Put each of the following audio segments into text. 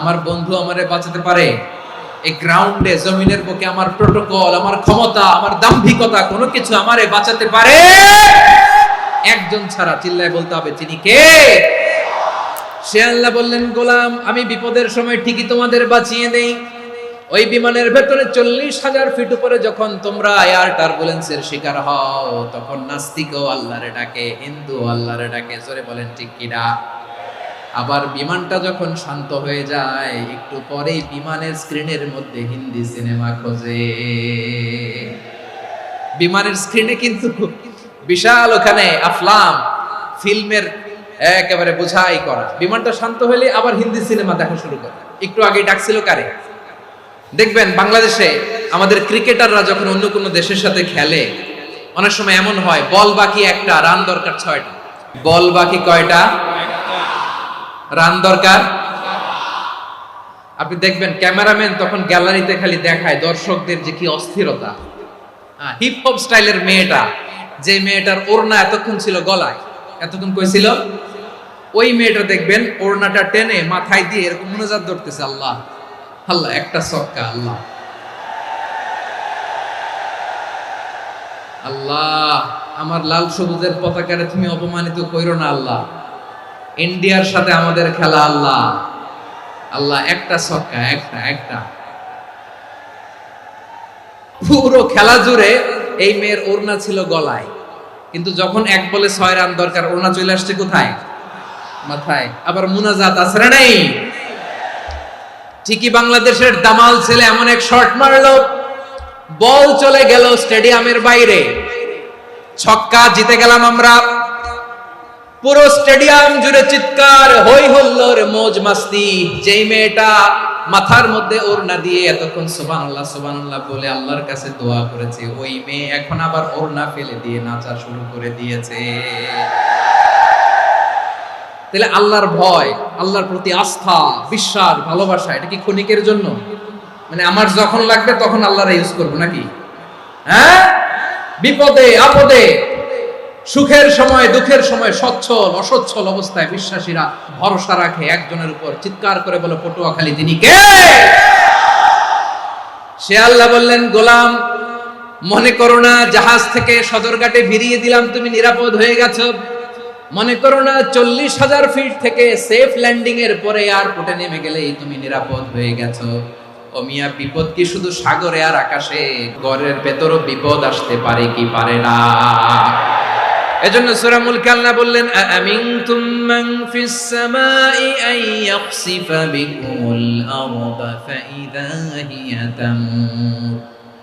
আমার বন্ধু আমারে বাঁচাতে পারে? এই গ্রাউন্ডে জমিনের বুকে আমার প্রোটোকল, আমার ক্ষমতা, আমার দাম্ভিকতা কোনো কিছু আমারে বাঁচাতে পারে? একজন ছাড়া, চিল্লায় বলতে হবে তিনি কে? সে আল্লাহ বললেন, গোলাম আমি বিপদের সময় ঠিকই তোমাদের বাঁচিয়ে দেই। ওই বিমানের ভেতরে 40,000 ফিট উপরে যখন তোমরা এয়ার টার্বুলেন্সের শিকার হও, তখন নাস্তিকও আল্লাহরে ডাকে, হিন্দু আল্লাহরে ডাকে। জোরে বলেন ঠিক কিনা? আবার বিমানটা যখন শান্ত হয়ে যায়, একটু পরেই বিমানের স্ক্রিনের মধ্যে হিন্দি সিনেমা খোঁজে। বিমানের স্ক্রিনে কিন্তু বিশাল ওখানে আফলাম ফিল্মের একেবারে বোঝাই করা। বিমানটা শান্ত হলে আবার হিন্দি সিনেমা দেখা শুরু করে। একটু আগে ডাকছিল কারে? দেখবেন বাংলাদেশে আমাদের ক্রিকেটাররা যখন অন্য কোনো দেশের সাথে খেলে, অনেক সময় এমন হয় বল বাকি একটা, রান দরকার 6টা। বল বাকি কয়টা? রান দরকার। আপনি দেখবেন ক্যামেরাম্যান তখন গ্যালারিতে খালি দেখায় দর্শকদের যে কি অস্থিরতা। হিপ হপ স্টাইলের মেয়েটা, যে মেয়েটার ওড়না এতক্ষণ ছিল গলায়, এতক্ষণ কই ছিল, ওই মেয়েটা দেখবেন ওড়নাটা টেনে মাথায় দিয়ে এরকম মুনাজাত ধরতেছে, আল্লাহ আল্লাহ, একটা ছক্কা, আল্লাহ আল্লাহ, আমার লাল সবুজের পতাকারে তুমি অপমানিত কইরো না আল্লাহ, ইন্ডিয়ার সাথে আমাদের খেলা, আল্লাহ আল্লাহ, একটা ছক্কা, একটা। পুরো খেলা জুড়ে এই মেয়ের ওড়না ছিল গলায়, কিন্তু যখন 1 বলে 6 রান দরকার, ওড়না চলে আসছে কোথায়? মাথায়। আবার মুনাজাত আছে না নেই? ঠিকই বাংলাদেশের দামাল ছেলে এমন এক শট মারলো, বল চলে গেল স্টেডিয়ামের বাইরে, ছক্কা, জিতে গেলাম আমরা। পুরো স্টেডিয়াম জুড়ে চিৎকার, হই হুল্লোড়, মৌজ মাস্তি। যেই মেয়েটা মাথার মধ্যে ওড়না দিয়ে এতক্ষণ সুবহানাল্লাহ সুবহানাল্লাহ বলে আল্লাহর কাছে দোয়া করেছে, ওই মেয়ে এখন আবার ওড়না ফেলে দিয়ে নাচা শুরু করে দিয়েছে। তাহলে আল্লাহর ভয়, আল্লাহর প্রতি আস্থা, বিশ্বাস, ভালোবাসা, এটা কি ক্ষণিকের জন্য? মানে আমার যখন লাগবে তখন আল্লাহর ইউজ করবো নাকি? হ্যাঁ, বিপদে আপদে, সুখের সময় দুঃখের সময়, সচ্ছল অসচ্ছল অবস্থায় বিশ্বাসীরা ভরসা রাখে একজনের উপর। চিৎকার করে বলে পটুয়াখালী, তিনি কে? সে আল্লাহ বললেন, গোলাম মনে করো না জাহাজ থেকে সদরঘাটে ভিড়িয়ে দিলাম, তুমি নিরাপদ হয়ে গেছো। মনে করো না 40,000 ফিট থেকে সেফ ল্যান্ডিং এর পরে এয়ারপোর্টে নেমে গেলেই তুমি নিরাপদ হয়ে গেছো। ও মিয়া, বিপদ কি শুধু সাগরে আর আকাশে? ঘরের ভেতরও বিপদ আসতে পারে কি পারে না? এজন্য সূরা মুলক আল্লাহ বললেন, আমিনতুম মান ফিস সামাই আন ইয়াখসিফা বিকুমুল আরদা ফাইদা হিয়া তামুর।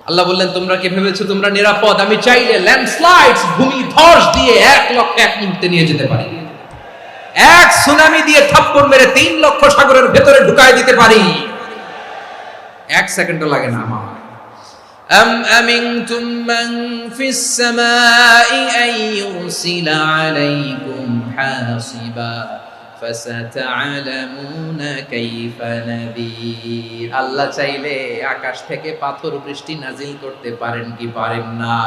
আল্লাহ বললেন, তোমরা কি ভেবেছো তোমরা নিরাপদ? আমি চাইলে ল্যান্ডস্লাইডস, ভূমি ধস দিয়ে 1 লক্ষ 1 মুহূর্তে নিয়ে যেতে পারি। এক সুনামি দিয়ে থাপ্পড় মেরে 3 লক্ষ সাগরের ভেতরে ঢুকায় দিতে পারি। 1 সেকেন্ডও লাগে না আমার। أم أمنتم من في السماء أن يرسل عليكم حاصبا فستعلمون كيف نذير। আল্লাহ চাইলে আকাশ থেকে পাথর বৃষ্টি নাজিল করতে পারেন কি পারেন না?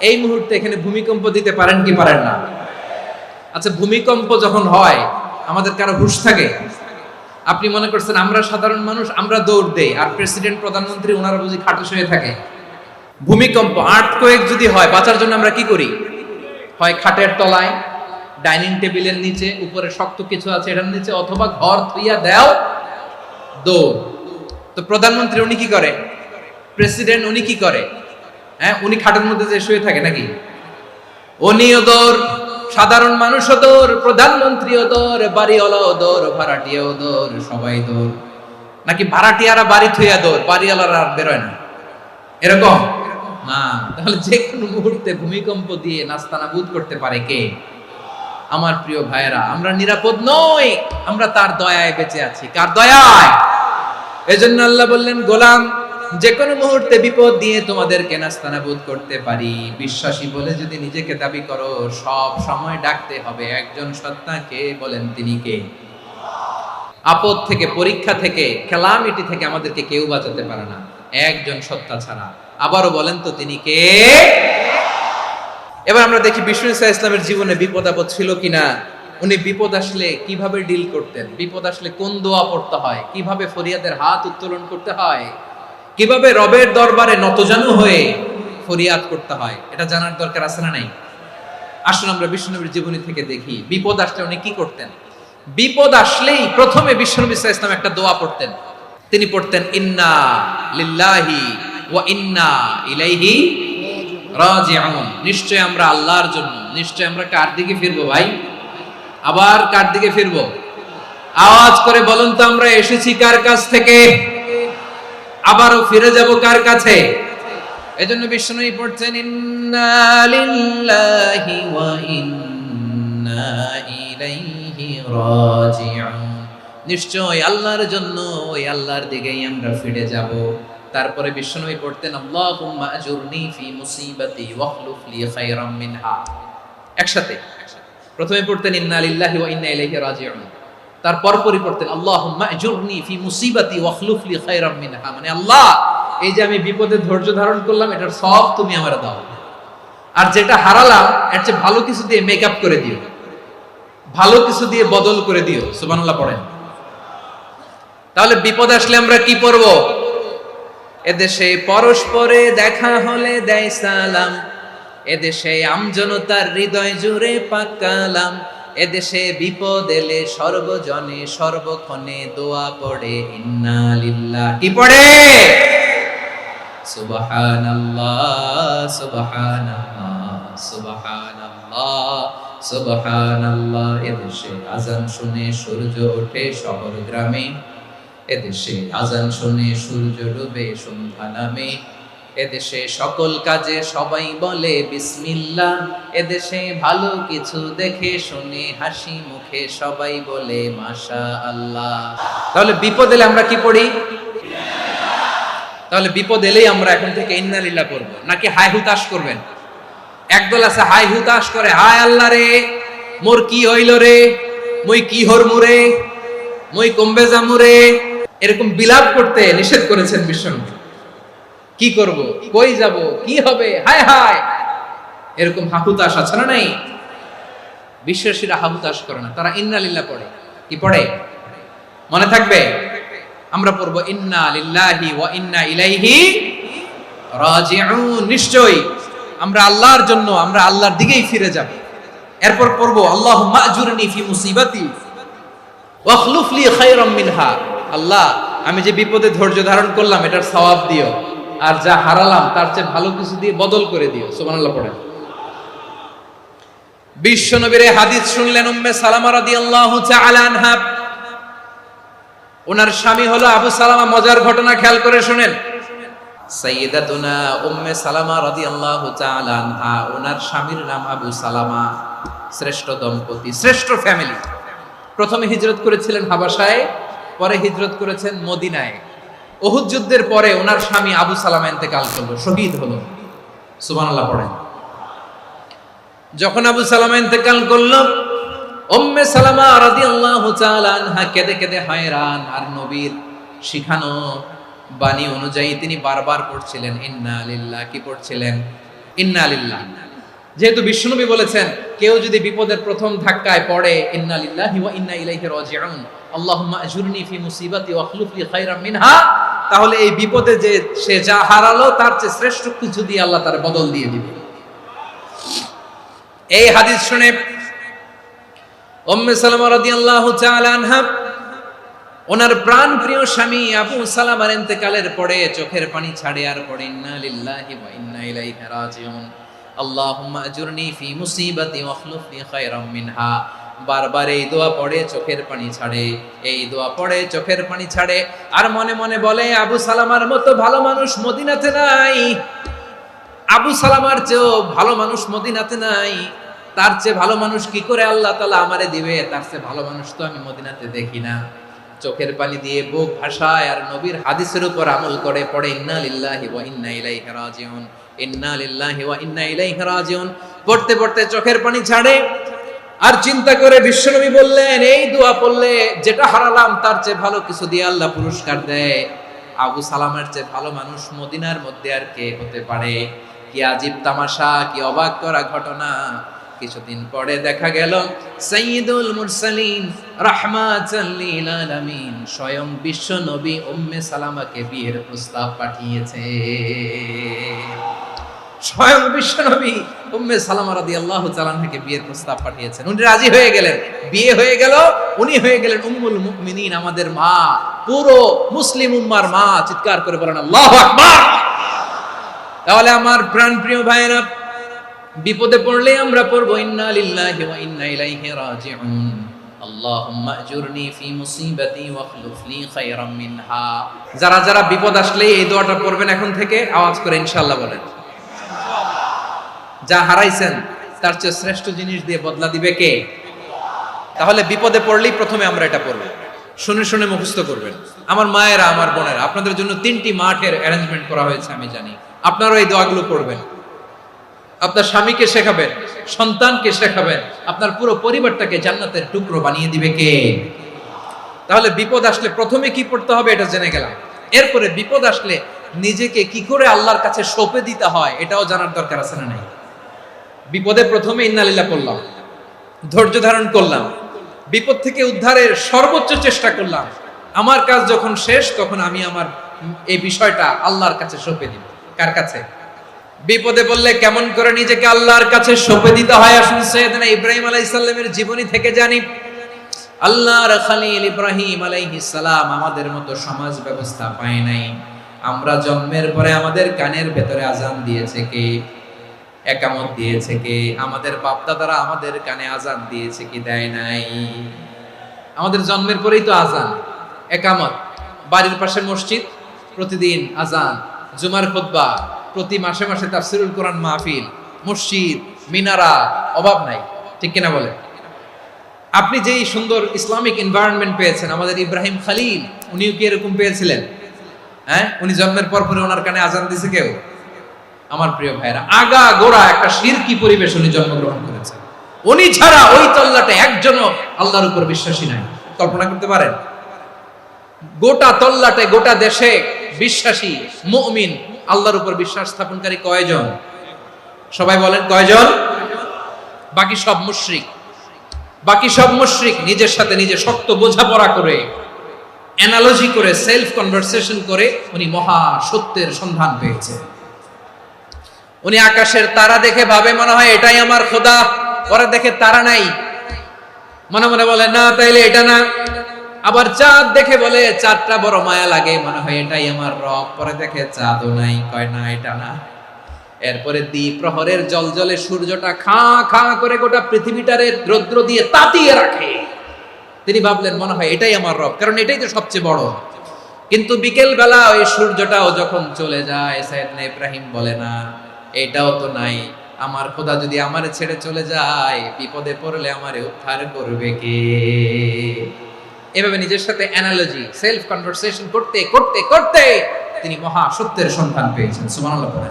এই মুহূর্তে এখানে ভূমিকম্প দিতে পারেন কি পারেন না? আচ্ছা, ভূমিকম্প যখন হয় আমাদের কারো হুঁশ থাকে? আপনি মনে করছেন আমরা সাধারণ মানুষ, আমরা দৌড় দেই, আর প্রেসিডেন্ট প্রধানমন্ত্রী ওনারা বুঝি খাটে শুয়ে থাকে? ভূমিকম্প, আর্থকোয়েক যদি হয়, বাঁচার জন্য আমরা কি করি? হয় খাটের তলায়, ডাইনিং টেবিলের নিচে, উপরে শক্ত কিছু আছে এটার নিচে, অথবা ঘর থুইয়া দেও, দৌড়। তো প্রধানমন্ত্রী উনি কি করে? প্রেসিডেন্ট উনি কি করে? হ্যাঁ, উনি খাটের মধ্যে যে শুয়ে থাকে নাকি? উনিও দৌড়, সাধারণ মানুষও দৌড়, প্রধানমন্ত্রীও দৌড়, বাড়িওয়ালাও দৌড়, ভাড়াটিয়াও দৌড়, সবাই দৌড়। নাকি ভাড়াটিয়ারা বাড়ি থুইয়া দৌড়, বাড়িওয়ালারা আর বেরোয় না? এরকম না। তাহলে যে কোনো মুহূর্তে ভূমিকম্প দিয়ে নাস্তানাবুদ করতে পারে কে? আমার প্রিয় ভাইয়েরা, আমরা নিরাপদ নই, আমরা তার দয়ায় বেঁচে আছি। কার দয়ায়? এজন্য আল্লাহ বললেন, গোলাম যে কোনো মুহূর্তে বিপদ দিয়ে তোমাদেরকে নাস্তানাবুদ করতে পারি। বিশ্বাসী বলে যদি নিজেকে দাবি করো, সব সময় ডাকতে হবে একজন সত্তাকে। বলেন তিনি কে? আপদ থেকে, পরীক্ষা থেকে, ক্যালামিটি থেকে আমাদেরকে কেউ বাঁচাতে পারে না একজন সত্তা ছাড়া। আবারও বলেন তো তিনি কে? এবার আমরা দেখি বিষ্ণু ইসা ইসলামের জীবনে বিপদ আপদ ছিল কিনা। উনি বিপদ আসলে কিভাবে ডিল করতেন, বিপদ আসলে কোন দোয়া পড়তে হয়, কিভাবে ফরিয়াদের হাত উত্তোলন করতে হয়, কিভাবে রবের দরবারে নতজানু হয়ে ফরিয়াদ করতে হয়, এটা জানার দরকার আছে না নাই? আসুন আমরা বিশ্বনবীর জীবনী থেকে দেখি বিপদ আসলে উনি কি করতেন। বিপদ আসলেই প্রথমে বিশ্বনবী সাল্লাল্লাহু আলাইহি ওয়াসাল্লাম একটা দোয়া পড়তেন। তিনি পড়তেন ইন্না লিল্লাহি ওয়া ইন্না ইলাইহি রাজিউন। নিশ্চয় আমরা আল্লাহর জন্য, নিশ্চয় আমরা কার দিকে ফিরবো ভাই? আবার কার দিকে ফিরবো? আওয়াজ করে বলুন তো, আমরা এসেছি কার কাছ থেকে, আবারও ফিরে যাব কার কাছে? এজন্য বিশ্বনবী পড়ছেন ইন্না লিল্লাহি ওয়া ইন্না ইলাইহি রাজিউন। নিশ্চয় আল্লাহর জন্য, ওই আল্লাহর দিকেই আমরা ফিরে যাব। তারপরে বিশ্বনবী পড়তেন আল্লাহুম্মা আজুরনি ফি মুসিবাতি ওয়াখলুফ লি খায়রাম মিনহা। একসাথে প্রথমে পড়তেন ইন্না লিল্লাহি ওয়া ইন্না ইলাইহি রাজিউন, তারপর পড়তেন আল্লাহুম্মা আজুরনি ফি মুসিবাতি ওয়াখলুফ লি খায়রাম মিনহা, মানে আল্লাহ এই যে আমি বিপদে ধৈর্য ধারণ করলাম এটার সব তুমি আমারে দাও, আর যেটা হারালাম এর চেয়ে ভালো কিছু দিয়ে মেকআপ করে দিও, ভালো কিছু দিয়ে বদল করে দিও। সুবহানাল্লাহ পড়েন। তাহলে বিপদ আসলে আমরা কি পড়ব? এদেশে পরস্পরে দেখা হলে দেয় সালাম, এদেশে আমজনতার হৃদয় জুড়ে পাক কালাম, এদেশে বিপদ এলে সর্বজনে সর্বক্ষণে দোয়া পড়ে ইন্না লিল্লাহ। কি পড়ে? সুবহানাল্লাহ সুবহানাল্লাহ সুবহানাল্লাহ সুবহানাল্লাহ। এদেশে আজান শুনে সূর্য ওঠে শহর গ্রামে, এদেশে আজান শুনে সূর্য ডুবে সন্ধ্যা নামে, এদেশে সকল কাজে সবাই বলে বিসমিল্লাহ, এদেশে ভালো কিছু দেখে শুনে হাসি মুখে সবাই বলে মাশাআল্লাহ। তাহলে বিপদ এলে আমরা কি পড়ি? তাহলে বিপদ এলেই আমরা এখন থেকে ইন্না লিল্লাহ পড়ব, নাকি হাই হুতাশ করবেন? একদল আছে হাই হুতাশ করে, হায় আল্লাহ রে মোর কি হইল রে, মই কি হরমু রে, মই কমবে জামু রে, এরকম বিলাপ করতে নিষেধ করেছেন বিশ্বনবী। কি করব, কই যাব, কি হবে, হায় হায়, এরকম হাহুতাশ আছে না নাই? বিশ্বাসীরা হাহুতাশ করে না, তারা ইন্না লিল্লাহ পড়ে। কি পড়ে মনে থাকবে? আমরা পড়বো ইন্না লিল্লাহি ওয়া ইন্না ইলাইহি রাজিউন। নিশ্চয়ই আমরা আল্লাহর জন্য, আমরা আল্লাহর দিকেই ফিরে যাব। এরপর পড়বো আল্লাহুম্মা আজুরনি ফি মুসিবাতি ওয়াখলুফ লি খায়রাম মিনহা। আল্লাহ আমি যে বিপদে ধৈর্য ধারণ করলাম এটার সওয়াব দিও, আর যা হারালাম তার চেয়ে ভালো কিছু দিয়ে বদল করে দিও। সুবহানাল্লাহ পড়েন। বিশ্বনবীর এই হাদিস শুনলেন উম্মে সালামা রাদিয়াল্লাহু তাআলা আনহা। ওনার স্বামী হলো আবু সালামা। মজার ঘটনা খেয়াল করে শুনেন। সাইয়্যিদাতুনা উম্মে সালামা রাদিয়াল্লাহু তাআলা আনহা, ওনার স্বামীর নাম আবু সালামা। শ্রেষ্ঠ দম্পতি, শ্রেষ্ঠ ফ্যামিলি। প্রথমে হিজরত করেছিলেন হাবাসায়, পরে হিজরত করেছেন মদিনায়। উহুদ যুদ্ধের পরে ওনার স্বামী আবু সালামা ইন্তেকাল করলো, শহীদ হলো। সুবহানাল্লাহ পড়েন। যখন আবু সালামা ইন্তেকাল করলো, উম্মে সালামা রাদিয়াল্লাহু তাআলা আনহা কেঁদে কেঁদে হয়রান। আর নবীর শিখানো বাণী অনুযায়ী তিনি বারবার পড়ছিলেন ইন্না লিল্লাহ। কি পড়ছিলেন? ইন্না লিল্লাহ। যেহেতু বিশ্বনবী বলেছেন কেউ যদি বিপদের প্রথম ধাক্কায় পড়ে ইন্না লিল্লাহি ওয়া ইন্না ইলাইহি রাজিউন, আল্লাহুম্মা আজুরনি ফি মুসিবাতি ওয়াখলুফ লি খায়রাম মিনহা, তাহলে এই বিপদে যে সে যা হারালো তার চেয়ে শ্রেষ্ঠ কিছু দিয়ে আল্লাহ তার বদল দিয়ে দিবে। এই হাদিস শুনে উম্মে সালামা রাদিয়াল্লাহু তাআলা আনহা ওনার প্রাণ প্রিয় স্বামী আবু সালামার ইন্তেকালের পরে চোখের পানি ছাড়ে আর পড়ে ইন্না লিল্লাহি ওয়া ইন্না ইলাইহি রাজিউন, আল্লাহুম্মা আজুরনি ফি মুসিবাতি ওয়াখলুফ লি খায়রাম মিনহা। বারবার এই দোয়া পড়ে চোখের পানি ছাড়ে, এই দোয়া পড়ে চোখের পানি ছাড়ে, আর মনে মনে বলে আবু সালামার মতো ভালো মানুষ মদিনাতে নাই, আবু সালামার চেয়েও ভালো মানুষ মদিনাতে নাই, তার চেয়ে ভালো মানুষ কি করে আল্লাহ তাআলা আমারে দিবে, তার চেয়ে ভালো মানুষ তো আমি মদিনাতে দেখি না। চোখের পানি দিয়ে বুক ভাসায় আর নবীর হাদিসের উপর আমল করে পড়ে ইন্না লিল্লাহি ওয়া ইন্না ইলাইহি রাজিউন, ইন্না লিল্লাহি ওয়া ইন্না ইলাইহি রাজিউন। পড়তে পড়তে চোখের পানি ছাড়ে আর চিন্তা করে বিশ্বনবী বললেন এই দোয়া পড়লে যেটা হারালাম তার চেয়ে ভালো কিছু দিয়ে আল্লাহ পুরস্কার দেয়। আবু সালামের চেয়ে ভালো মানুষ মদিনার মধ্যে আর কে হতে পারে? কি আজীব তামাশা, কি অবাক করা ঘটনা! কিছুদিন পরে দেখা গেল সাইয়্যিদুল মুরসালিন রাহমাতাল লিল আলামিন স্বয়ং বিশ্ব নবী উম্মে সালামাকে বিয়ের প্রস্তাব পাঠিয়েছে। স্বয়ং বিশ্ব নবী উম্মে সালামা রাদিয়াল্লাহু তাআলা আনহাকে বিয়ের প্রস্তাব পাঠিয়েছেন। উনি রাজি হয়ে গেলেন, বিয়ে হয়ে গেল, উনি হয়ে গেলেন উম্মুল মুমিনিন, আমাদের মা, পুরো মুসলিম উম্মার মা। চিৎকার করে বলেন আল্লাহু আকবার। তাহলে আমার প্রাণপ্রিয় ভাইরা, বিপদে পড়লে আমরা পড়বো ইন্না লিল্লাহি ওয়া ইন্না ইলাইহি রাজিউন, আল্লাহুম্মা আজুরনি ফি মুসিবাতি ওয়াখলুফ লি খায়রাম মিনহা। যারা যারা বিপদ আসলে এই দোয়াটা পড়বেন এখন থেকে, আওয়াজ করে ইনশাআল্লাহ বলেন। যা হারাইছেন তার চেয়ে শ্রেষ্ঠ জিনিস দিয়ে বদলা দিবে কে? তাহলে বিপদে পড়লেই প্রথমে আমরা এটা পড়বো, শুনে শুনে মুখস্থ করবেন। আমার মায়েরা, আমার বোনেরা, আপনাদের জন্য 3টি মাঠের অ্যারেঞ্জমেন্ট করা হয়েছে, আমি জানি। আপনারাও এই দোয়াগুলো পড়বেন, আপনার স্বামীকে শেখাবেন, সন্তানকে শেখাবেন, আপনার পুরো পরিবারটাকে জান্নাতের টুকরো বানিয়ে দিবে কে? তাহলে বিপদ আসলে প্রথমে কি পড়তে হবে এটা জেনে গেলাম। এরপরে বিপদ আসলে নিজেকে কি করে আল্লাহর কাছে সঁপে দিতে হয় এটাও জানার দরকার আছে না নাই? বিপদে প্রথমে ইন্নালিল্লাহ বললাম, ধৈর্য ধারণ করলাম, বিপদ থেকে উদ্ধারের সর্বোচ্চ চেষ্টা করলাম। আমার কাজ যখন শেষ তখন আমি আমার এই বিষয়টা আল্লাহর কাছে সঁপে দিব। কার কাছে? বিপদে বললে কেমন করে নিজেকে আল্লাহর কাছে সঁপে দিতে হয় আসুন সাইয়েদনা ইব্রাহিম আলাইহিস সালামের জীবনী থেকে জানি। আল্লাহর খলিল ইব্রাহিম আলাইহিস সালাম আমাদের মতো সমাজ ব্যবস্থা পায় নাই। আমরা জন্মের পরে আমাদের কানের ভেতরে আজান দিয়েছে কে? একামত দিয়েছে কে? আমাদের বাপ দাদারা আমাদের কানে আজান দিয়েছে কি? দেয় নাই। আমাদের জন্মের পরেই তো আজান, একামত, বাড়ির পাশে মসজিদ, প্রতিদিন আজান, জুমার খুতবা, প্রতি মাসে মাসে তাফসীরুল কোরআন মাহফিল, মসজিদ, মিনারা, অভাব নাই। ঠিক কিনা বলে? আপনি যেই সুন্দর ইসলামিক এনভায়রনমেন্ট পেয়েছেন, আমাদের ইব্রাহিম খলিল উনিও কি এরকম পেয়েছিলেন? হ্যাঁ, উনি জন্মের পর পরে ওনার কানে আজান দিছে কেউ? আমার প্রিয় ভাইরা, আগা গোড়া একটা শিরকি পরিবেশ উনি জন্মগ্রহণ করেছেন। উনি ছাড়া ওই তল্লাটে একজনও আল্লাহর উপর বিশ্বাসী নাই। কল্পনা করতে পারেন? গোটা তল্লাটে, গোটা দেশে বিশ্বাসী মুমিন, আল্লাহর উপর বিশ্বাস স্থাপনকারী কয়জন? সবাই বলেন কয়জন? বাকি সব মুশরিক। বাকি সব মুশরিক নিজের সাথে নিজে শক্ত বোঝাপড়া করে, অ্যানালজি করে, সেলফ কনভারসেশন করে উনি মহা সত্যের সন্ধান পেয়েছে। উনি আকাশের তারা দেখে ভাবে মনে হয় এটাই আমার খোদা, পরে দেখে তারা নাই, মনে মনে বলে না তাইলে এটা না। আবার চাঁদ দেখে বলে চাঁদটা বড় মায়া লাগে, মনে হয় এটাই আমার রব, পরে দেখে চাঁদও নাই, কয় না এটা না। এরপরে দ্বি প্রহরের জলজলে সূর্যটা খা খা করে গোটা পৃথিবীটারে রৌদ্র দিয়ে তাতিয়ে রাখে। তিনি ভাবলেন মনে হয় এটাই আমার রব, কারণ এটাই তো সবচেয়ে বড়। কিন্তু বিকেল বেলা ওই সূর্যটাও যখন চলে যায়, সাইয়েদনা ইব্রাহিম বলে না এটাও তো নাই, আমার খোদা যদি আমারে ছেড়ে চলে যায়, বিপদে পড়লে আমারে উদ্ধার করবে কে? এভাবে নিজের সাথে অ্যানালজি, সেলফ কনভারসেশন করতে করতে করতে তিনি মহা সত্যের সন্ধান পেয়েছেন। সুবহানাল্লাহ পড়ে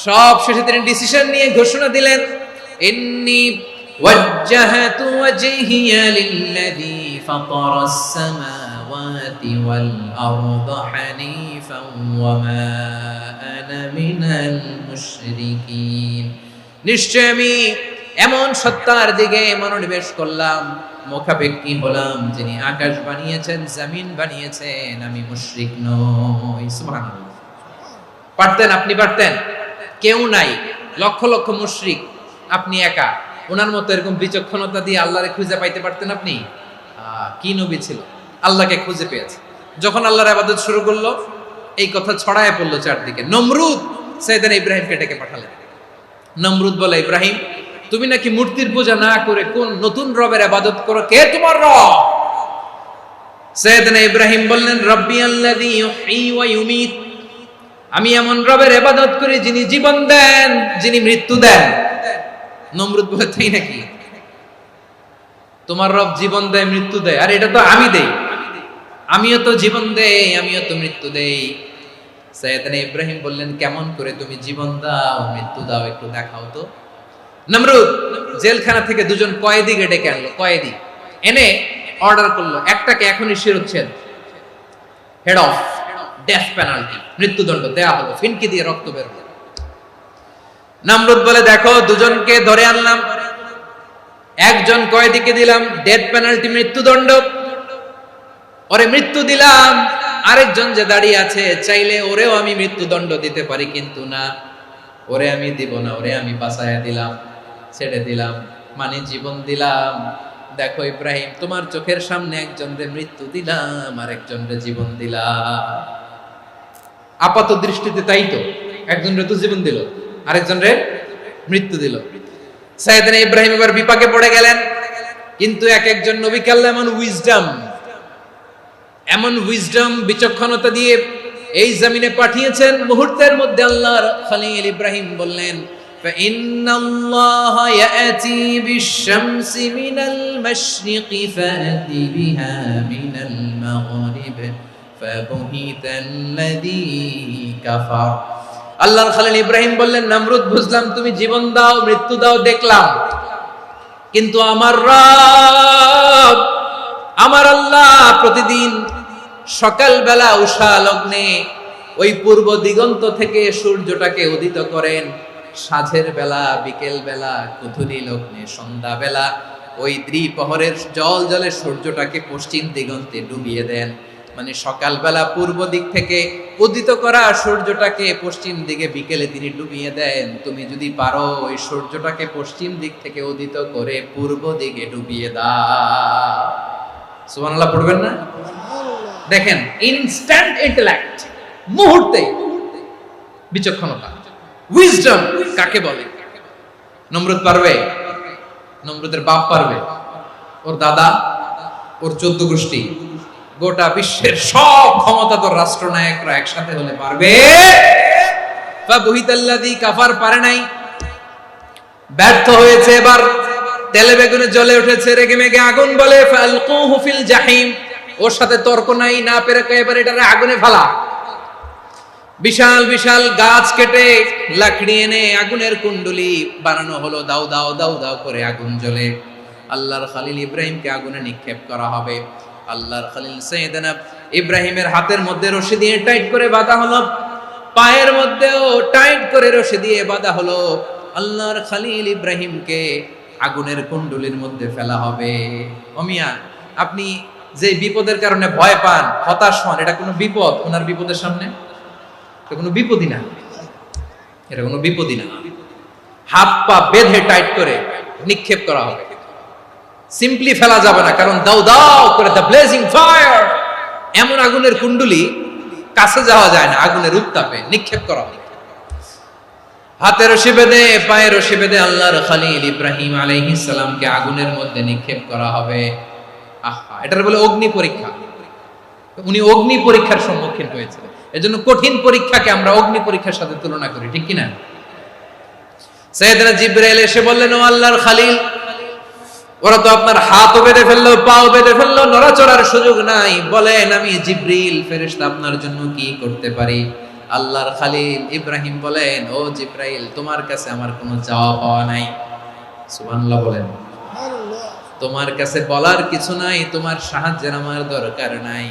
সব শেষে তিনি ডিসিশন নিয়ে ঘোষণা দিলেন, ইন্নী ওয়াজ্জাহাতু ওয়াজহিয়া লিল্লাযী ফাতারাস সামাওয়াতি ওয়াল আরদা হানিফান ওয়া মা আনা মিনাল মুশরিকিন। নিশ্চয় আমি এমন সত্তার দিকে মনোনিবেশ করলাম, মুখাপেক্ষী হলাম, যিনি আকাশ বানিয়েছেন, জমিন বানিয়েছেন, আমি মুশরিক নই। সুবহানাল্লাহ। পারতেন? আপনি পারতেন? কেউ নাই, লক্ষ লক্ষ মুশরিক, আপনি একা। ওনার মতো এরকম বিচক্ষণতা দিয়ে আল্লাহরে খুঁজে পাইতে পারতেন আপনি? কি নবী ছিল, আল্লাহকে খুঁজে পেয়েছে। যখন আল্লাহর ইবাদত শুরু করলো, এই কথা ছড়ায় পড়লো চারদিকে। নমরুদ সাইয়েদনা ইব্রাহিমকে ডেকে পাঠালেন। নমরুদ বলে, ইব্রাহিম তুমি নাকি মূর্তির পূজা না করে কোন নতুন রবের ইবাদত করো, কে তোমার রব? সাইয়েদনা ইব্রাহিম বললেন, রব্বি আল্লাযী ইউহয়ী ওয়া ইউমীত, আমি এমন রবের ইবাদত করি যিনি জীবন দেন, যিনি মৃত্যু দেন। নমরুদ বলে, তাই নাকি? তোমার রব জীবন দেয়, মৃত্যু দেয়, আর এটা তো আমি দেই। আমিও তো জীবন দেই, আমিও তো মৃত্যু দেই। সাইয়েদনা ইব্রাহিম বললেন, কেমন করে তুমি জীবন দাও, মৃত্যু দাও, একটু দেখাও তো। নমরুদ জেলখানা থেকে দুজন কয়েদিকে ডেকে আনলো। কয়েদি এনে অর্ডার করলো, একটাকে এখনই শিরোচ্ছেদ, হেড অফ, ডেথ পেনাল্টি, মৃত্যুদণ্ড দেয়া হলো, ফিনকি দিয়ে রক্ত বের হলো। নমরুদ বলে, দেখো দুজনকে ধরে আনলাম, একজন কয়েদিকে দিলাম ডেথ পেনাল্টি, মৃত্যুদণ্ড, ওরে মৃত্যু দিলাম। আরেকজন যে দাঁড়িয়ে আছে, চাইলে ওরেও আমি মৃত্যুদণ্ড দিতে পারি, কিন্তু না, ওরে আমি দিব না, ওরে আমি বাঁচায়া দিলাম, ছেড়ে দিলাম, মানে জীবন দিলাম। দেখো ইব্রাহিম, তোমার চোখের সামনে একজনরে মৃত্যু দিলাম, আর একজনরে জীবন দিলাম। আপাত দৃষ্টিতে তাই তো, একজনরে তো জীবন দিল, আরেকজনরে মৃত্যু দিল। সাইয়েদনা ইব্রাহিম এবার বিপাকে পড়ে গেলেন। কিন্তু এক একজন নবীকে আল্লাহ এমন উইজডম বিচক্ষণতা দিয়ে এই জমিনে পাঠিয়েছেন, মুহূর্তের মধ্যে আল্লাহর খলিল ইব্রাহিম বললেন, فإن الله يأتي بالشمس من المشرق فأت بها من المغرب فبهت الذي كفر। আল্লাহর খলিল ইব্রাহিম বললেন, নমরুদ বুঝলাম তুমি জীবন দাও, মৃত্যু দাও, দেখলাম, কিন্তু আমার রব, আমার আল্লাহ প্রতিদিন সকালবেলা উষা লগ্নে ওই পূর্ব দিগন্ত থেকে সূর্যটাকে উদিত করেন, সাঁঝের বেলা, বিকেল বেলা, কুথুরি লগ্নে, সন্ধ্যা বেলা ওই দ্বিপ্রহরের জল জলে সূর্যটাকে পশ্চিম দিগন্তে ডুবিয়ে দেন। মানে সকালবেলা পূর্ব দিক থেকে উদিত করা সূর্যটাকে পশ্চিম দিকে বিকেলে তিনি ডুবিয়ে দেন। তুমি যদি পারো ওই সূর্যটাকে পশ্চিম দিক থেকে উদিত করে পূর্ব দিকে ডুবিয়ে দাও। সুবহানাল্লাহ পড়বেন না? দেখেন, ইনস্ট্যান্ট ইন্টেলেক্ট, মুহূর্তে বিচক্ষণতা, উইজডম কাকে বলে? নমরুদ পারবে? নমরুদের বাপ পারবে? ওর দাদা, ওর 14 গোষ্ঠী, গোটা বিশ্বের সব ক্ষমতাধর রাষ্ট্রনায়করা একসাথে হলে পারবে? ফাবুহিতাল্লাযী কাফার পারে নাই, ব্যর্থ হয়েছে। এবার তেলে বেগুনে জ্বলে উঠেছে, রেগে মেগে আগুন বলে, ফালকুহু ফিল জাহিম। ওর সাথে তর্ক নাই, না পেরে এবার এটারে আগুনে ফেলা। বিশাল বিশাল গাছ কেটে লাকড়ি এনে আগুনের কুণ্ডলি বানানো হলো, দাও দাও দাও দাও করে আগুন জ্বলে। আল্লাহর খলিল ইব্রাহিমকে আগুনে নিক্ষেপ করা হবে। আল্লাহর খলিল সাইয়েদনা ইব্রাহিমের হাতের মধ্যে রশি দিয়ে টাইট করে বাঁধা হলো, পায়ের মধ্যেও টাইট করে রশি দিয়ে বাঁধা হলো। আল্লাহর খলিল ইব্রাহিমকে আগুনের কুণ্ডলির মধ্যে ফেলা হবে। ওমিয়া, আপনি যে বিপদের কারণে ভয় পান, হতাশ হন, এটা কোনো বিপদ? ওনার বিপদের সামনে এটা কোনো বিপদই না, এটা কোনো বিপদই না। হাত পা বেঁধে টাইট করে নিক্ষেপ করা হবে, সিম্পলি ফেলা যাবে না, কারণ দাও দাও করে দ্য ব্লেজিং ফায়ার, এমন আগুনের কুণ্ডলি, কাছে যাওয়া যায় না, আগুনের উত্তাপে নিক্ষেপ করা হবে। হাতের রশি বেঁধে, পায়ের রশি বেঁধে আল্লাহর খলিল ইব্রাহিম আলাইহিস সালামকে আগুনের মধ্যে নিক্ষেপ করা হবে। আহা, এটার বলে অগ্নি পরীক্ষা। উনি অগ্নি পরীক্ষার সম্মুখীন হয়েছিলেন। এজন্য কঠিন পরীক্ষাকে আমরা অগ্নি পরীক্ষার সাথে তুলনা করি, ঠিক কিনা? সাইয়েদনা জিবরাইল এসে বললেন, ও আল্লাহর খলিল, ওরা তো আপনার হাতও বেঁধে ফেললো, পাও বেঁধে ফেললো, নড়াচড়ার সুযোগ নাই, বলেন আমি জিবরিল ফেরেশতা আপনার জন্য কি করতে পারি? আল্লাহর খলিল ইব্রাহিম বলেন, ও জিবরাইল, তোমার কাছে আমার কোনো চাওয়া পাওয়া নাই। সুবহানাল্লাহ বলেন। তোমার কাছে বলার কিছু নাই, তোমার সাহায্যের আমার দরকার নাই।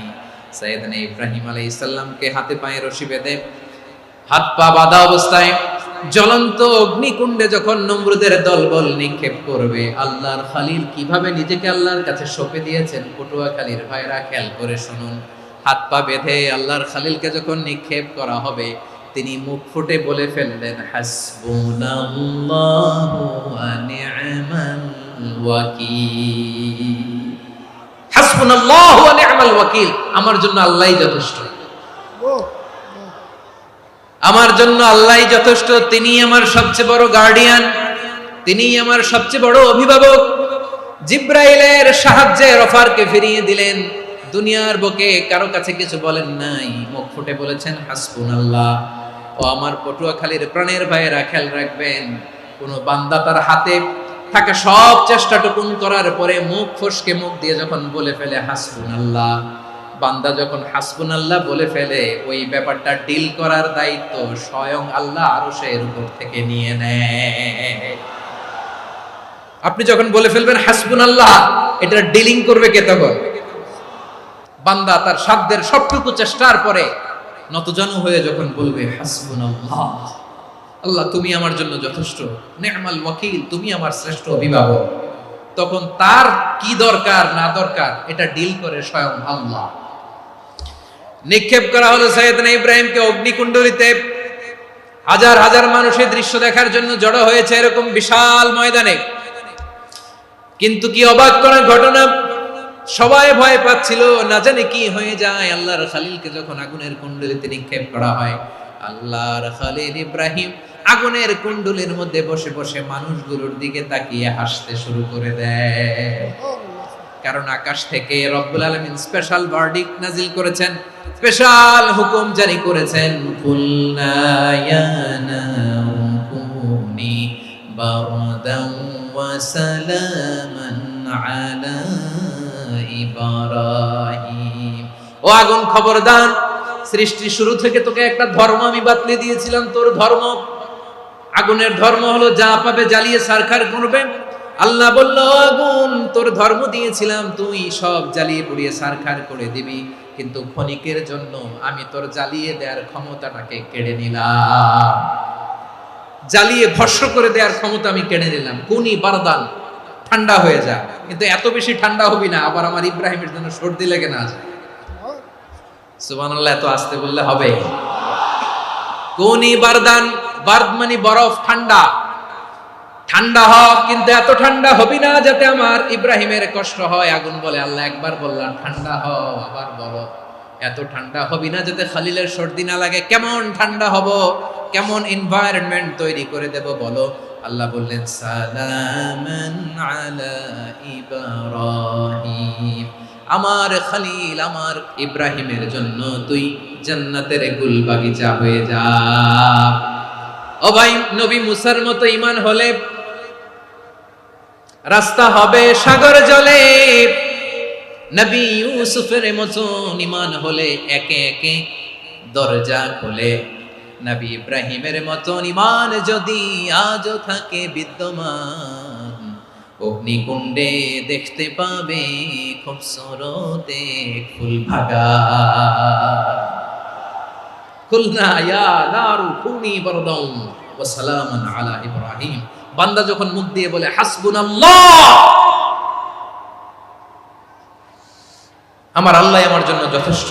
সাইয়েদনা ইব্রাহিম আলাইহিস সালামকে হাতে পায়ে রশি বেঁধে, হাত পা বাঁধা অবস্থায় জ্বলন্ত অগ্নিকুণ্ডে যখন নমরুদের দলবল নিক্ষেপ করবে, আল্লাহর খলিল কিভাবে নিজেকে আল্লাহর কাছে সঁপে দিয়েছেন, পটুয়াখালীর ভাইরা খেয়াল করে শুনুন। হাত পা বেঁধে আল্লাহর খলিলকে যখন নিক্ষেপ করা হবে, তিনি মুখ ফুটে বলে ফেললেন, হাসবুনাল্লাহু ওয়া নি'মাল ওয়াকিল। হাসবুনাল্লাহু ওয়া নি'মাল ওয়াকিল, আমার জন্য আল্লাহই যথেষ্ট, আমার জন্য আল্লাহই যথেষ্ট। তিনি আমার সবচেয়ে বড় গার্ডিয়ান, তিনি আমার সবচেয়ে বড় অভিভাবক। জিব্রাইলের সাহায্যে অফারকে ফিরিয়ে দিলেন। দুনিয়ার বুকে কারো কাছে কিছু বলেন নাই, মুখ ফুটে বলেছেন হাসবুনাল্লাহ। ও আমার পটুয়াখালীর প্রাণের ভাইয়েরা, খেয়াল রাখবেন, কোন বান্দা তার হাতে থাকা সব চেষ্টাটুকুন করার পরে মুখ ফসকে মুখ দিয়ে যখন বলে ফেলে হাসবুনাল্লাহ, বান্দা যখন হাসবুনাল্লাহ বলে ফেলে, ওই ব্যাপারটা ডিল করার দায়িত্ব স্বয়ং আল্লাহ আরশের উপর থেকে নিয়ে নেয়। আপনি যখন বলে ফেলবেন হাসবুনাল্লাহ, এটা ডিলিং করবে কে তখন? বান্দা তার সাধ্যের সবটুকু চেষ্টার পরে নতজানু হয়ে যখন বলবে হাসবুনাল্লাহ, আল্লাহ তুমি আমার জন্য যথেষ্ট, নি'মাল ওয়াকিল, তুমি আমার শ্রেষ্ঠ অভিভাবক। তখন তার কি দরকার না দরকার এটা ডিল করে স্বয়ং আল্লাহ। নিক্ষেপ করা হলো সাইয়েদনা ইব্রাহিমকে অগ্নিকুণ্ডলিতে। হাজার হাজার মানুষের দৃশ্য দেখার জন্য জড়ো হয়েছে এরকম বিশাল ময়দানে। কিন্তু কি অবাক করার ঘটনা, সবাই ভয় পাচ্ছিল, না জানে কি হয়ে যায়। আল্লাহর খালিলকে যখন আগুনের কুণ্ডলিতে নিক্ষেপ করা হয়, আল্লাহর খালিল ইব্রাহিম আগুনের কুণ্ডলীর মধ্যে বসে বসে মানুষগুলোর দিকে তাকিয়ে হাসতে শুরু করে দেয়। কারণ আকাশ থেকে রব্বুল আলামিন স্পেশাল ভার্ডিক্ট নাজিল করেছেন, স্পেশাল হুকুম জারি করেছেন, কুলনা ইয়া নারু কুনি বারদান ওয়া সালামান আলা ইব্রাহিম। ও আগুন খবরদার, সৃষ্টি শুরু থেকে তোকে একটা ধর্ম আমি বাতলে দিয়েছিলাম, তোর ধর্ম, আগুনের ধর্ম হলো যা পাবে জ্বালিয়ে ছারখার করবে। আল্লাহ বলল, আগুন তোর ধর্ম দিয়েছিলাম, তুই সব জ্বালিয়ে পুড়িয়ে ছারখার করে দিবি, কিন্তু ক্ষণিকের জন্য আমি তোর জ্বালিয়ে দেওয়ার ক্ষমতাটাকে কেড়ে নিলাম, জ্বালিয়ে ভস্ম করে দেওয়ার ক্ষমতা আমি কেড়ে নিলাম। কুনি বারদান, ঠান্ডা হয়ে যা, কিন্তু এত বেশি ঠান্ডা হবি না আবার আমার ইব্রাহিমের জন্য সর্দি লেগে না যায়। সুবহানাল্লাহ, এত আসতে বললে হবে? কুনি বারদান, বারদ মানে বরফ, ঠান্ডা, ঠান্ডা হ, কিন্তু এত ঠান্ডা হবি না যাতে আমার ইব্রাহিমের কষ্ট হয়। আগুন বলে, আল্লাহ একবার বললাম ঠান্ডা হ, আবার বলো এত ঠান্ডা হবি না যাতে খালিলের সর্দি না লাগে। কেমন ঠান্ডা হব, কেমন এনভায়রনমেন্ট তৈরি করে দেব বলো? আল্লাহ বললেন, সালামান আলা ইব্রাহিম, আমার খালিল আমার ইব্রাহিমের জন্য তুই জান্নাতের গুল বাগিচা হয়ে যা। ও ভাই, নবী মুসার মতো ঈমান হলে রাস্তা হবে সাগর জলে, নবী ইউসুফের মতো ঈমান হলে একে একে দরজা খোলে। নবী ইব্রাহিমের মতো ঈমান যদি আজও থাকে বিদ্যমান, অগ্নিকুণ্ডে দেখতে পাবে খুবসুরত এক ফুল ভাগা। কুলনা ইয়া নারু কুনি বারদান ওয়া সালামান আলা ইব্রাহিম। বান্দা যখন মুখ দিয়ে বলে হাসবুনাল্লাহ, আমার আল্লাহ আমার জন্য যথেষ্ট,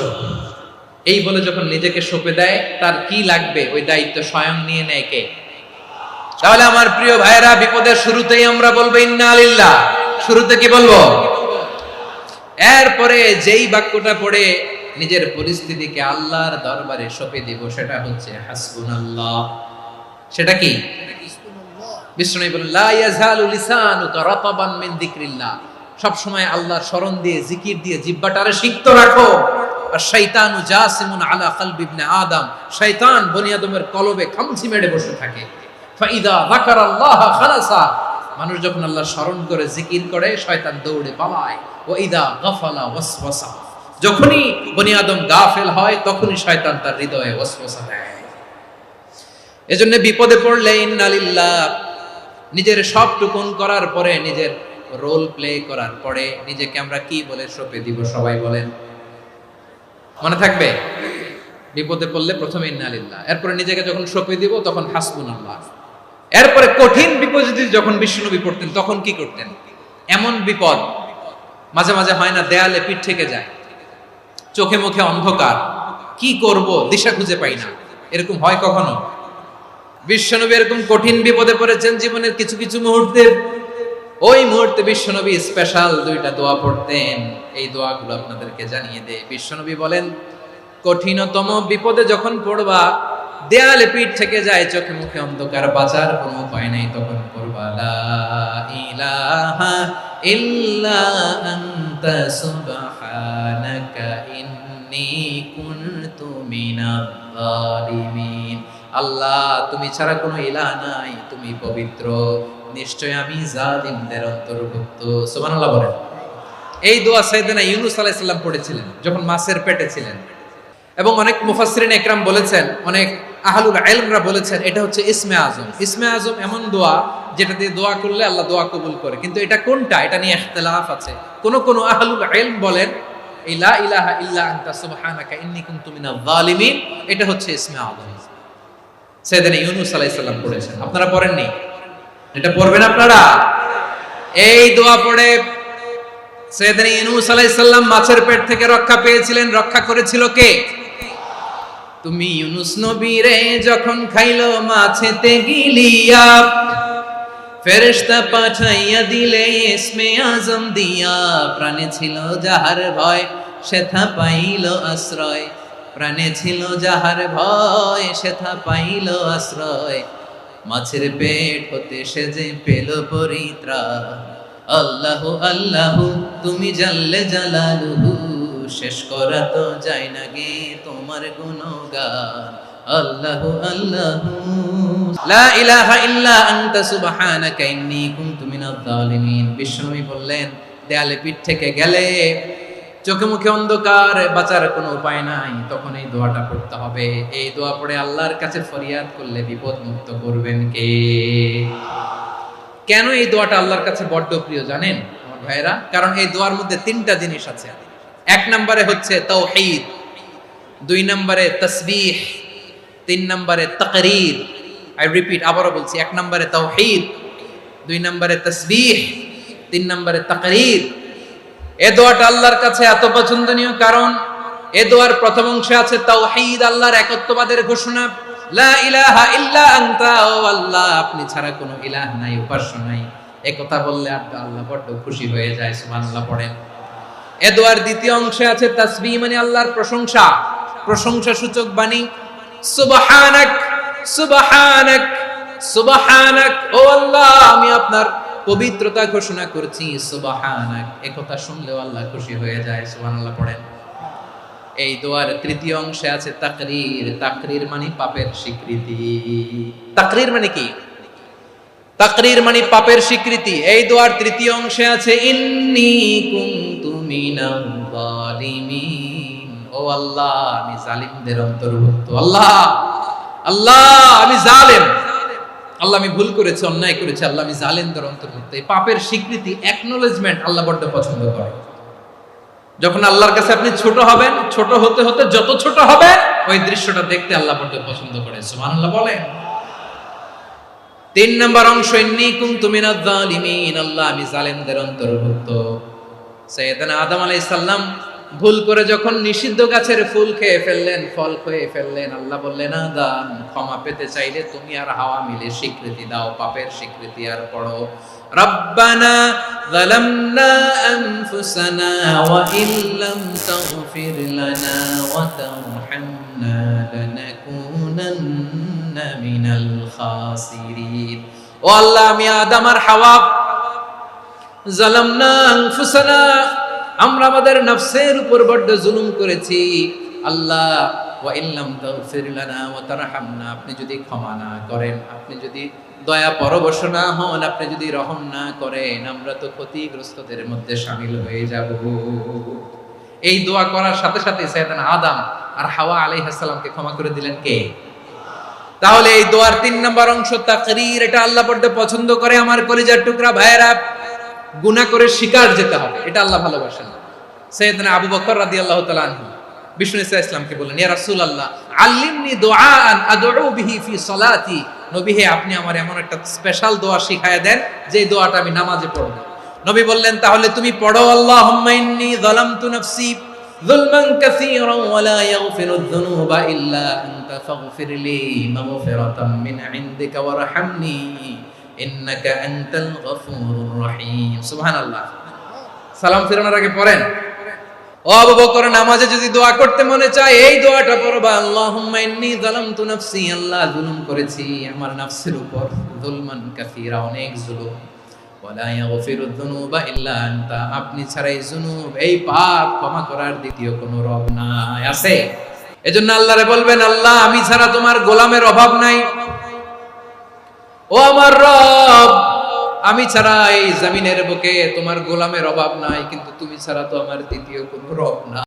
এই বলে যখন নিজেকে সঁপে দেয়, তার কি লাগবে ওই দায়িত্ব স্বয়ং নিয়ে নেয় কে? তাহলে আমার প্রিয় ভাইয়েরা, বিপদের শুরুতেই আমরা বলবো ইন্না লিল্লাহ। শুরুতে কি বলবো? এরপরে যেই বাক্যটা পড়ে নিজের পরিস্থিতিকে আল্লাহর দরবারে সঁপে দিব, সেটা হচ্ছে হাসবুনাল্লাহ। সেটা কি? বিষ্ণু বলেন, লা ইয়াজালু লিসানুকা রাতাবান মিন যিকরিল্লাহ, সব সময় আল্লাহর স্মরণ দিয়ে, জিকির দিয়ে জিহ্বাটারে সিক্ত রাখো। আর শয়তানু জাসিমুন আলা কলবি ইবনে আদম, শয়তান বনি আদমের কলবে খামচি মেরে বসে থাকে। ফাইদা যাকারাল্লাহ খালাসা, মানুষ যখন আল্লাহর স্মরণ করে জিকির করে, শয়তান দৌড়ে পালায়। ওয়া ইদা গাফালা ওয়াসওয়াসা, যখনই বনি আদম গাফেল হয় তখনই শয়তান তার হৃদয়ে ওয়াসওয়াসা দেয়। এজন্য বিপদে পড়লে ইন্না লিল্লাহ, নিজের সব টুকুন করার পরে, নিজের রোল প্লে করার পরে নিজেকে আমরা কি বলে সঁপে দিব? সবাই বলেন, মনে থাকবে? বিপদে পড়লে প্রথমে ইন্না লিল্লাহ, এরপরে নিজেকে যখন সঁপে দিব তখন হাসবুনাল্লাহ। এরপরে কঠিন বিপদ যখন বিশ্বনবী পড়তেন তখন কি করতেন? এমন বিপদ মাঝে মাঝে হয় না, দেয়ালে পিঠ থেকে যায়, চোখে মুখে অন্ধকার, কি করব দিশা খুঁজে পাই না, এরকম হয় কখনো? বিশ্বনবী এরকম কঠিন বিপদে পড়েছেন জীবনের কিছু কিছু মুহূর্তে। ওই মুহূর্তে বিশ্বনবী স্পেশাল দুইটা দোয়া পড়তেন। এই দোয়াগুলো আপনাদেরকে জানিয়ে দেয়। বিশ্বনবী বলেন, কঠিনতম বিপদে যখন পড়বা, দেয়ালে পিঠ থেকে যায়, চোখে মুখে অন্ধকার, বাঁচার কোনো উপায় নাই, তখন পড়বা লা ইলাহা ইল্লা আনতা সুবহানাকা ইন্নী কুনতু মিনাজ জালিমিন। আল্লাহ, তুমি ছাড়া কোনো ইলাহ নাই, তুমি পবিত্র, নিশ্চয় আমি জালিমদের অন্তর্ভুক্ত। সুবহানাল্লাহ বলেন। এই দোয়া সাইয়েদনা ইউনূস আলাইহিস সালাম পড়েছিলেন যখন মাছের পেটে ছিলেন। এবং অনেক মুফাসসিরিন ইকরাম বলেছেন, অনেক আহলুল ইলমরা বলেছেন, এটা হচ্ছে ইসমে আজম। ইসমে আজম এমন দোয়া যেটা দিয়ে দোয়া করলে আল্লাহ দোয়া কবুল করে। কিন্তু এটা কোনটা, এটা নিয়ে ইখতিলাফ আছে। কোন কোন আহলুল ইলম বলেন এই লা ইলাহা ইল্লা আনতা সুবহানাকা ইন্নী কুনতু মিনাজ জালিমিন, এটা হচ্ছে ইসমে আজম। সাইয়েদনা ইউনূস আলাইহিস সালাম পড়েছেন, আপনারা পড়েননি? এটা পড়বেন আপনারা। এই দোয়া পড়ে সাইয়েদনা ইউনূস আলাইহিস সালাম মাছের পেট থেকে রক্ষা পেয়েছিলেন। রক্ষা করেছিল কে? তুমি ইউনূস নবীরে যখন খাইলো মাছেতে গিলিয়া, ফেরেশতা পাঠাইয়া দিলে ইসমে আজম দিয়া, প্রাণে ছিল যাহার ভয় সেথা পাইল আশ্রয়, প্রাণে ছিল যাহার ভয় সেথা পাইল আশ্রয়, মাছের পেট হতে সে যে পেল পরিত্রাণ। আল্লাহু আল্লাহু তুমি জাল্লে জালালুহু, শেষ করা তো যায় না গে তোমার গুণগান। আল্লাহু আল্লাহু লা ইলাহা ইল্লা আনতা সুবহানাকা ইন্নী কুনতু মিনাজ জালিমিন। বিষ্ণুই বললেন, দেয়ালে পিঠ থেকে গেলে, চোখে মুখে অন্ধকার, বাঁচার কোনো উপায় নাই, তখন এই দোয়াটা পড়তে হবে। এই দোয়া পড়ে আল্লাহর কাছে ফরিয়াদ করলে বিপদ মুক্ত করবেন কে? কেন এই দোয়াটা আল্লাহর কাছে বড্ড প্রিয় জানেন আমার ভাইরা? কারণ এই দোয়ার মধ্যে তিনটা জিনিস আছে। এক নম্বরে হচ্ছে তাওহীদ, দুই নম্বরে তাসবিহ, তিন নম্বরে তাকরীর। আই রিপিট, আবারও বলছি, এক নম্বরে তাওহীদ, দুই নম্বরে তাসবিহ, তিন নম্বরে তাকরীর। এ দোয়াটা আল্লাহর কাছে এত পছন্দনীয় কারণ এ দোয়ার প্রথম অংশে আছে তাওহীদ, আল্লাহর একত্ববাদের ঘোষণা। লা ইলাহা ইল্লা আনতা, ও আল্লাহ আপনি ছাড়া কোনো ইলাহ নাই, উপাস্য নাই। এই কথা বললে আল্লাহ বড্ড খুশি হয়ে যায়, সুবহানাল্লাহ পড়েন। এ দোয়ার দ্বিতীয় অংশে আছে তাসবিহ, মানে আল্লাহর প্রশংসা, প্রশংসা সূচক বাণী। সুবহানাক সুবহানাক সুবহানাক, ও আল্লাহ আমি আপনার পবিত্রতা ঘোষণা করছি, সুবহানাক। এই কথা শুনলেও আল্লাহ খুশি হয়ে যায়, সুবহানাল্লাহ পড়েন। এই দোয়ার তৃতীয় অংশে আছে তাকরীর, তাকরীর মানে পাপের স্বীকৃতি। তাকরীর মানে কি? তাকরীর মানে পাপের স্বীকৃতি। এই দোয়ার তৃতীয় অংশে আছে ইন্নী কুনতু মিনাল জালিমিন, ও আল্লাহ আমি জালিমদের অন্তর্ভুক্ত। আল্লাহ আল্লাহ আমি জালেম, আল্লাহ আমি ভুল করেছি, অন্যায় করেছি, আল্লাহ আমি জালেমদের অন্তর্ভুক্ত। এই পাপের স্বীকৃতি, অ্যাকনলেজমেন্ট আল্লাহ বড্ড পছন্দ করে। যখন আল্লাহর কাছে আপনি ছোট হবেন, ছোট হতে হতে যত ছোট হবে, ওই দৃশ্যটা দেখতে আল্লাহ বড্ড পছন্দ করে, সুবহানাল্লাহ বলেন। তিন নম্বর অংশ ইন্নী কুনতু মিনাজ জালিমিন, আল্লাহ আমি জালেমদের অন্তর্ভুক্ত। সাইয়েদনা আদম আলাইহিস সালাম ভুল করে যখন নিষিদ্ধ গাছের ফুল খেয়ে ফেললেন, ফল খেয়ে ফেললেন, আল্লাহ বললেন আদম ক্ষমা পেতে চাইলে তুমি আর হাওয়া মিলে স্বীকৃতি দাও, পাপের স্বীকৃতি আর পড়ো, রব্বানা যালামনা আনফুসানা ওয়া ইল্লাম তাগফির লানা ওয়া তারহামনা লানাকুনান্না মিনাল খাসিরিন। ও আল্লাহ আমি আদম আর হাওয়া, যালামনা আনফুসানা আমরা আমাদের নফসের উপর বড্ড জুলুম করেছি, আল্লাহ ওয়া ইল্লাম তাগফির লানা ওয়া তারহামনা, আপনি যদি ক্ষমা না করেন, আপনি যদি দয়া পরবশ না হন, আপনি যদি রহম না করেন, আমরা তো ক্ষতিগ্রস্তদের মধ্যে শামিল হয়ে যাব। এই দোয়া করার সাথে সাথে সাইয়েদনা আদম আর হাওয়া আলাইহিস সালামকে ক্ষমা করে দিলেন কে? তাহলে এই দোয়ার তিন নম্বর অংশ তাকরীর, এটা আল্লাহ বড্ড পছন্দ করে। আমার কলিজার টুকরা ভাইয়েরা, গুনাহ করে শিকার যেতে হবে, এটা আল্লাহ ভালোবাসেন। সাইয়েদনা আবু বকর রাদিয়াল্লাহু তাআলা আনহু বিষ্ণু ইসা ইসলামকে বললেন, ইয়া রাসূলুল্লাহ আল্লিমনি দুআআন আদউ বিহি ফি সালাতি, নবী হে আপনি আমার এমন একটা স্পেশাল দোয়া শিখায়া দেন যে দোয়াটা আমি নামাজে পড়ব। নবী বললেন, তাহলে তুমি পড়ো, আল্লাহুম্মা ইন্নী যালামতু নাফসি যুলমান কাসীরান ওয়া লা ইয়াগফিরুয যুনুবা ইল্লা আনতা ফাগফিরলি মাগফিরাতাম মিন ইনদিকা ওয়ারহামনি ইন্নাকা আনতাল গফুরুর রহিম। সুবহানাল্লাহ। সালাম ফিরানোর আগে পড়েন, ও আবু বকর নামাজে যদি দোয়া করতে মনে চায় এই দোয়াটা পড়বা, আল্লাহুম্মা ইন্নী যালামতু নাফসি, আল্লাহ জুলুম করেছি আমার নফসের উপর, যুলমান কাসীরা অনেক জুলুম, ওয়া লা ইয়াগফিরুয যুনুবা ইল্লা আনতা, আপনি ছাড়া এই জুনুব, এই পাপ ক্ষমা করার দ্বিতীয় কোনো রব নাই, আছে? এজন্য আল্লাহরে বলবেন, আল্লাহ আমি ছাড়া তোমার গোলামের অভাব নাই, ও আমার রব আমি ছাড়া এই জমিনের বুকে তোমার গোলামের অভাব নাই, কিন্তু তুমি ছাড়া তো আমার দ্বিতীয় কোনো রব না।